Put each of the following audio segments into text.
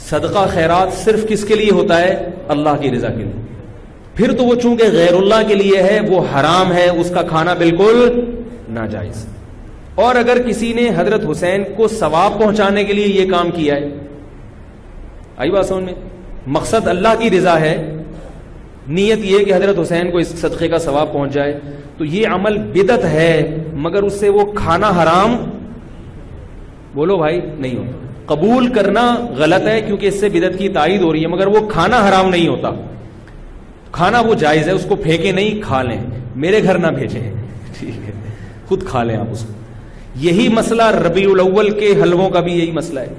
صدقہ خیرات صرف کس کے لیے ہوتا ہے؟ اللہ کی رضا کے لیے. پھر تو وہ چونکہ غیر اللہ کے لیے ہے وہ حرام ہے, اس کا کھانا بالکل ناجائز. اور اگر کسی نے حضرت حسین کو ثواب پہنچانے کے لیے یہ کام کیا ہے, آئی بات سمجھ میں, مقصد اللہ کی رضا ہے, نیت یہ کہ حضرت حسین کو اس صدقے کا ثواب پہنچ جائے, تو یہ عمل بدعت ہے, مگر اس سے وہ کھانا حرام, بولو بھائی, نہیں ہوتا. قبول کرنا غلط ہے کیونکہ اس سے بدعت کی تائید ہو رہی ہے, مگر وہ کھانا حرام نہیں ہوتا. کھانا وہ جائز ہے, اس کو پھینکے نہیں, کھا لیں, میرے گھر نہ بھیجیں, ٹھیک ہے, خود کھا لیں آپ اس کو. یہی مسئلہ ربیع الاول کے حلووں کا بھی یہی مسئلہ ہے,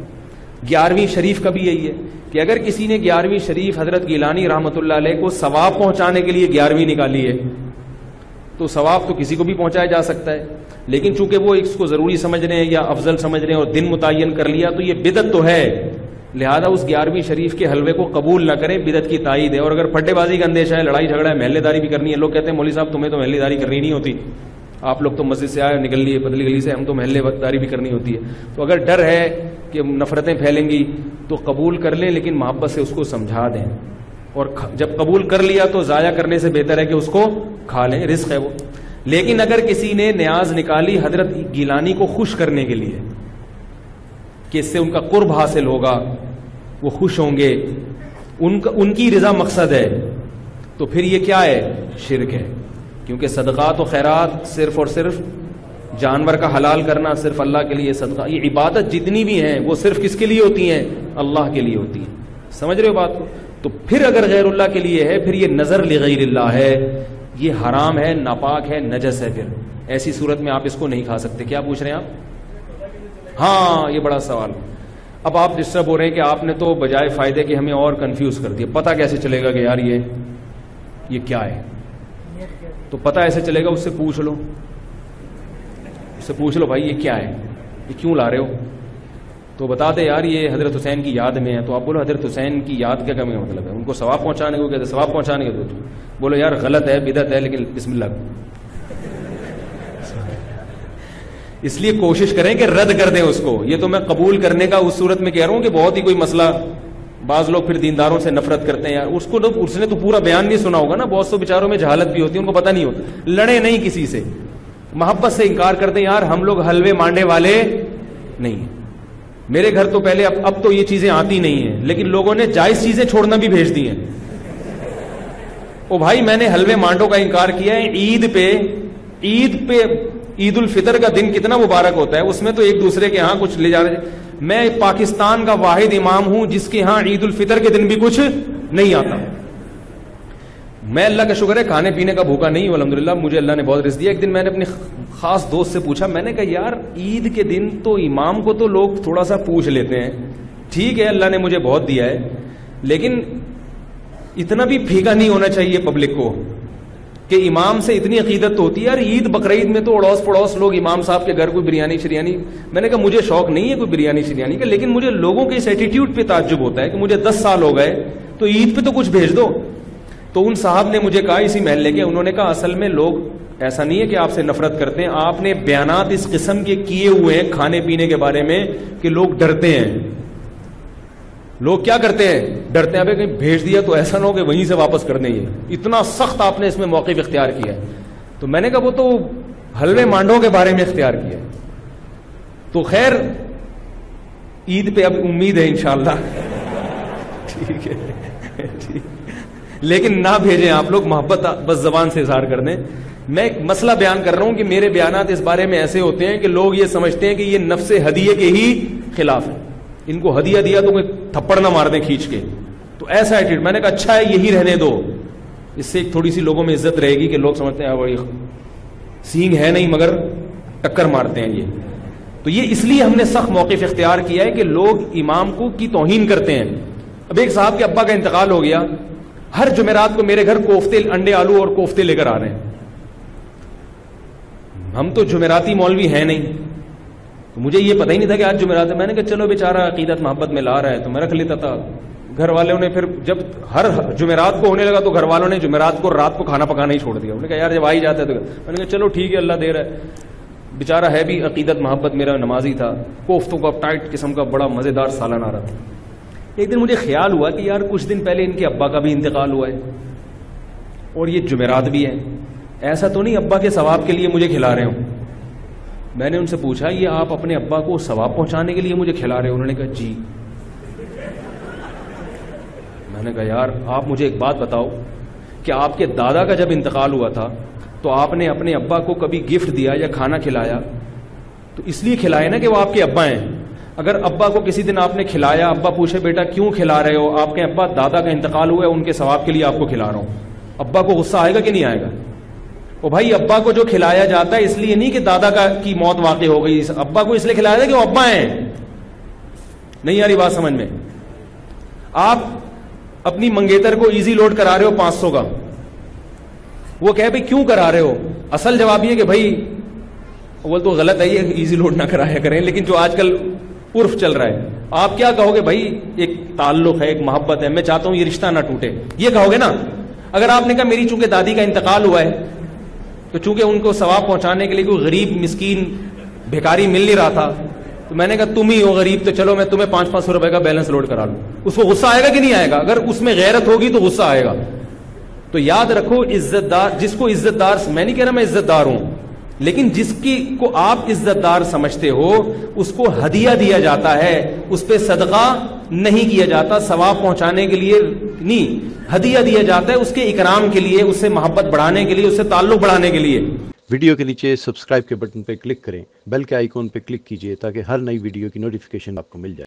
11ویں شریف کا بھی یہی ہے کہ اگر کسی نے 11ویں شریف حضرت گیلانی رحمۃ اللہ علیہ کو ثواب پہنچانے کے لیے 11ویں نکالی ہے تو ثواب تو کسی کو بھی پہنچایا جا سکتا ہے, لیکن چونکہ وہ اس کو ضروری سمجھ رہے ہیں یا افضل سمجھ رہے ہیں اور دن متعین کر لیا تو یہ بدعت تو ہے, لہذا اس 11ویں شریف کے حلوے کو قبول نہ کریں, بدعت کی تائید ہے. اور اگر پھڈے بازی کا اندیشہ ہے, لڑائی جھگڑا ہے, محلے داری بھی کرنی ہے, لوگ کہتے ہیں مولوی صاحب تمہیں تو محلے داری کرنی نہیں ہوتی, آپ لوگ تو مسجد سے آئے نکل لیے پتلی گلی سے, ہم تو محلے داری بھی کرنی ہوتی ہے. تو اگر ڈر ہے کہ نفرتیں پھیلیں گی تو قبول کر لیں, لیکن محبت سے اس کو سمجھا دیں, اور جب قبول کر لیا تو ضائع کرنے سے بہتر ہے کہ اس کو کھا لیں, رزق ہے وہ. لیکن اگر کسی نے نیاز نکالی حضرت گیلانی کو خوش کرنے کے لیے کہ اس سے ان کا قرب حاصل ہوگا, وہ خوش ہوں گے, ان کی رضا مقصد ہے, تو پھر یہ کیا ہے؟ شرک ہے. کیونکہ صدقات و خیرات صرف اور صرف جانور کا حلال کرنا صرف اللہ کے لیے, صدقہ, یہ عبادت جتنی بھی ہیں وہ صرف کس کے لیے ہوتی ہیں؟ اللہ کے لیے ہوتی ہیں. سمجھ رہے ہو بات کو؟ تو پھر اگر غیر اللہ کے لیے ہے پھر یہ نظر لغیر اللہ ہے, یہ حرام ہے, ناپاک ہے, نجس ہے. پھر ایسی صورت میں آپ اس کو نہیں کھا سکتے. کیا پوچھ رہے ہیں آپ؟ ہاں, یہ بڑا سوال. اب آپ ڈسٹرب ہو رہے ہیں کہ آپ نے تو بجائے فائدے کے ہمیں اور کنفیوز کر دیا. پتہ کیسے چلے گا کہ یار یہ کیا ہے؟ تو پتہ ایسے چلے گا, اس سے پوچھ لو, اس سے پوچھ لو بھائی یہ کیا ہے, یہ کیوں لا رہے ہو, تو بتا دے یار یہ حضرت حسین کی یاد میں ہے. تو آپ بولو حضرت حسین کی یاد کیا کمی مطلب ہے, ان کو ثواب پہنچانے کو کہتے, ثواب پہنچانے کے تو بولو یار غلط ہے, بدعت ہے, لیکن بسم اللہ. اس لیے کوشش کریں کہ رد کر دیں اس کو. یہ تو میں قبول کرنے کا اس صورت میں کہہ رہا ہوں کہ بہت ہی کوئی مسئلہ, بعض لوگ پھر دینداروں سے نفرت کرتے ہیں, یار اس نے تو پورا بیان نہیں سنا ہوگا نا, بہت سے بیچاروں میں جہالت بھی ہوتی ہے, ان کو پتہ نہیں ہوتا. لڑے نہیں کسی سے, محبت سے انکار کرتے ہیں, یار ہم لوگ حلوے مانڈے والے نہیں ہیں. میرے گھر تو پہلے, اب تو یہ چیزیں آتی نہیں ہیں, لیکن لوگوں نے جائز چیزیں چھوڑنا بھی بھیج دی ہیں. او بھائی میں نے حلوے مانڈوں کا انکار کیا ہے, عید پہ عید الفطر کا دن کتنا مبارک ہوتا ہے, اس میں تو ایک دوسرے کے ہاں کچھ لے جا رہے. میں پاکستان کا واحد امام ہوں جس کے ہاں عید الفطر کے دن بھی کچھ نہیں آتا. میں اللہ کا شکر ہے کھانے پینے کا بھوکا نہیں ہوں الحمدللہ, مجھے اللہ نے بہت رزق دیا. ایک دن میں نے اپنے خاص دوست سے پوچھا, میں نے کہا یار عید کے دن تو امام کو تو لوگ تھوڑا سا پوچھ لیتے ہیں, ٹھیک ہے اللہ نے مجھے بہت دیا ہے, لیکن اتنا بھی پھیکا نہیں ہونا چاہیے پبلک کو کہ امام سے اتنی عقیدت تو ہوتی ہے. یار عید بقرعید میں تو اڑوس پڑوس لوگ امام صاحب کے گھر کوئی بریانی شریانی, میں نے کہا مجھے شوق نہیں ہے کوئی بریانی شریانی کا, لیکن مجھے لوگوں کے اس ایٹیٹیوڈ پہ تعجب ہوتا ہے کہ مجھے 10 سال ہو گئے تو عید پہ تو کچھ بھیج دو. تو ان صاحب نے مجھے کہا اسی محلے کے, انہوں نے کہا اصل میں لوگ ایسا نہیں ہے کہ آپ سے نفرت کرتے ہیں, آپ نے بیانات اس قسم کے کیے ہوئے ہیں کھانے پینے کے بارے میں کہ لوگ ڈرتے ہیں. لوگ کیا کرتے ہیں, ڈرتے ہیں کہیں بھیج دیا تو ایسا نہ ہو کہ وہیں سے واپس کر دیں. یہ اتنا سخت آپ نے اس میں موقف اختیار کیا ہے. تو میں نے کہا وہ تو حلوے مانڈوں کے بارے میں اختیار کیا ہے. تو خیر عید پہ اب امید ہے انشاءاللہ, ٹھیک ہے, لیکن نہ بھیجیں آپ لوگ, محبت بس زبان سے اظہار کر دیں. میں ایک مسئلہ بیان کر رہا ہوں کہ میرے بیانات اس بارے میں ایسے ہوتے ہیں کہ لوگ یہ سمجھتے ہیں کہ یہ نفس ہدیے کے ہی خلاف ہے, ان کو ہدیہ دیا تو کوئی تھپڑ نہ مار دیں کھینچ کے, تو ایسا ایٹیٹیوڈ. میں نے کہا اچھا ہے یہی رہنے دو, اس سے ایک تھوڑی سی لوگوں میں عزت رہے گی کہ لوگ سمجھتے ہیں بڑی سینگ ہے نہیں مگر ٹکر مارتے ہیں یہ. تو یہ اس لیے ہم نے سخت موقف اختیار کیا ہے کہ لوگ امام کو کی توہین کرتے ہیں. اب ایک صاحب کے ابا کا انتقال ہو گیا, ہر جمعرات کو میرے گھر کوفتے, انڈے آلو اور کوفتے لے کر آ رہے ہیں. ہم تو جمعراتی مولوی ہیں نہیں, تو مجھے یہ پتہ ہی نہیں تھا کہ آج جمعرات ہے. میں نے کہا چلو بیچارہ عقیدت محبت میں لا رہا ہے تو میں رکھ لیتا تھا. گھر والوں نے پھر جب ہر جمعرات کو ہونے لگا تو گھر والوں نے جمعرات کو رات کو کھانا پکانا ہی چھوڑ دیا. انہوں نے کہا یار جب آ ہی جاتا ہے تو میں نے کہا چلو ٹھیک ہے اللہ دے رہا ہے. بیچارہ ہے بھی عقیدت محبت, میرا نمازی تھا. کوفتوں کا ٹائٹ قسم کا بڑا مزیدار سالن آ رہا تھا. ایک دن مجھے خیال ہوا کہ یار کچھ دن پہلے ان کے ابا کا بھی انتقال ہوا ہے اور یہ جمعرات بھی ہے، ایسا تو نہیں ابا کے ثواب کے لیے مجھے کھلا رہے ہوں؟ میں نے ان سے پوچھا یہ آپ اپنے ابا کو ثواب پہنچانے کے لیے مجھے کھلا رہے ہو؟ انہوں نے کہا جی۔ میں نے کہا یار آپ مجھے ایک بات بتاؤ کہ آپ کے دادا کا جب انتقال ہوا تھا تو آپ نے اپنے ابا کو کبھی گفٹ دیا یا کھانا کھلایا؟ تو اس لیے کھلائے نا کہ وہ آپ کے ابا ہیں۔ اگر ابا کو کسی دن آپ نے کھلایا، ابا پوچھے بیٹا کیوں کھلا رہے ہو؟ آپ کے ابا دادا کا انتقال ہوا ہے، ان کے ثواب کے لیے آپ کو کھلا رہا ہوں، ابا کو غصہ آئے گا کہ نہیں آئے گا؟ وہ بھائی ابا کو جو کھلایا جاتا ہے اس لیے نہیں کہ دادا کی موت واقع ہو گئی، ابا کو اس لیے کھلایا جاتا ہے کہ وہ ابا ہیں۔ نہیں آ رہی بات سمجھ میں؟ آپ اپنی منگیتر کو ایزی لوڈ کرا رہے ہو 500 کا، وہ کہے بھائی کیوں کرا رہے ہو؟ اصل جواب یہ کہ بھائی اول تو غلط ہے یہ ایزی لوڈ نہ کرایا کریں، لیکن جو آج کل عرف چل رہا ہے آپ کیا کہو گے؟ بھائی ایک تعلق ہے، ایک محبت ہے، میں چاہتا ہوں یہ رشتہ نہ ٹوٹے، یہ کہو گے نا۔ اگر آپ نے کہا میری چونکہ دادی کا انتقال ہوا ہے تو چونکہ ان کو ثواب پہنچانے کے لیے کوئی غریب مسکین بھیکاری مل نہیں رہا تھا تو میں نے کہا تم ہی ہو غریب تو چلو میں تمہیں 500 روپے کا بیلنس لوڈ کرا لوں، اس کو غصہ آئے گا کہ نہیں آئے گا؟ اگر اس میں غیرت ہوگی تو غصہ آئے گا۔ تو یاد رکھو عزت دار، جس کو عزت دار، میں نہیں کہہ رہا میں عزت دار ہوں، لیکن جس کی کو آپ عزت دار سمجھتے ہو اس کو ہدیہ دیا جاتا ہے، اس پہ صدقہ نہیں کیا جاتا، ثواب پہنچانے کے لیے نہیں، ہدیہ دیا جاتا ہے اس کے اکرام کے لیے، اس سے محبت بڑھانے کے لیے، اس سے تعلق بڑھانے کے لیے۔ ویڈیو کے نیچے سبسکرائب کے بٹن پہ کلک کریں، بیل کے آئیکن پہ کلک کیجئے تاکہ ہر نئی ویڈیو کی نوٹیفیکیشن آپ کو مل جائے۔